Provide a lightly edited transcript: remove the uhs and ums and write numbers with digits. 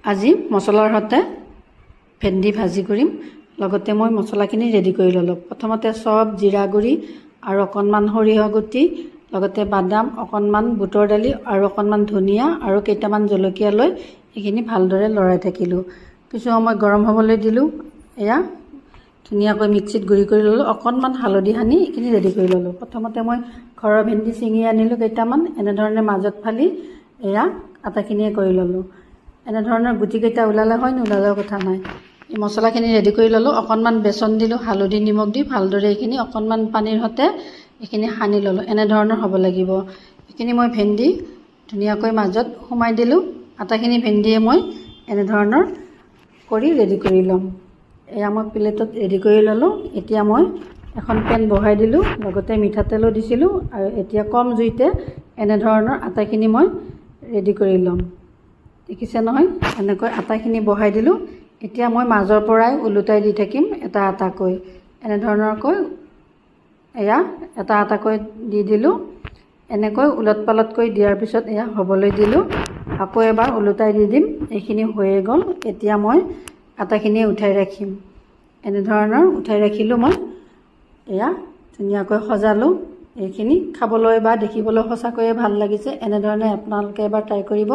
আজি মছলাৰ সৈতে ভেন্দি ভাজি কৰিম। লগতে মই মছলাখিনি ৰেডি কৰি ল'লোঁ। প্ৰথমতে চব জিৰা গুড়ি আৰু অকণমান সৰিয়হ গুটি, লগতে বাদাম, অকণমান বুটৰ দালি আৰু অকণমান ধনিয়া আৰু কেইটামান জলকীয়া লৈ এইখিনি ভালদৰে লৰাই থাকিলোঁ। কিছু সময় গৰম হ'বলৈ দিলোঁ। এয়া ধুনীয়াকৈ মিক্সিত গুড়ি কৰি ল'লোঁ। অকণমান হালধি সানি এইখিনি ৰেডি কৰি ল'লোঁ। প্ৰথমতে মই ঘৰৰ ভেন্দি ছিঙি আনিলোঁ কেইটামান, এনেধৰণে মাজত ফালি এয়া আটাখিনিয়ে কৰি ল'লোঁ। এনেধৰণৰ গুটিকেইটা ওলালে হয়, নোলালেও কথা নাই। এই মছলাখিনি ৰেডি কৰি ল'লোঁ। অকণমান বেচন দিলোঁ, হালধি নিমখ দি ভালদৰে এইখিনি অকণমান পানীৰ সৈতে এইখিনি সানি ল'লোঁ। এনেধৰণৰ হ'ব লাগিব। এইখিনি মই ভেন্দি ধুনীয়াকৈ মাজত সোমাই দিলোঁ। আটাখিনি ভেন্দিয়ে মই এনেধৰণৰ কৰি ৰেডি কৰি ল'ম। এয়া মই প্লেটত ৰেডি কৰি ল'লোঁ। এতিয়া মই এখন পেন বহাই দিলোঁ, লগতে মিঠাতেলো দিছিলোঁ আৰু এতিয়া কম জুইতে এনেধৰণৰ আটাখিনি মই ৰেডি কৰি ল'ম। দেখিছে নহয়, এনেকৈ আটাখিনি বহাই দিলোঁ। এতিয়া মই মাজৰ পৰাই ওলোটাই দি থাকিম এটা আটাকৈ। এনেধৰণৰকৈ এয়া এটা আটাকৈ দি দিলোঁ। এনেকৈ ওলট পালটকৈ দিয়াৰ পিছত এয়া হ'বলৈ দিলোঁ। আকৌ এবাৰ ওলোটাই দি দিম। এইখিনি হৈয়ে গ'ল। এতিয়া মই আটাখিনি উঠাই ৰাখিম। এনেধৰণৰ উঠাই ৰাখিলোঁ মই। এয়া ধুনীয়াকৈ সজালোঁ। এইখিনি খাবলৈ বা দেখিবলৈ সঁচাকৈয়ে ভাল লাগিছে। এনেধৰণে আপোনালোকে এবাৰ ট্ৰাই কৰিব।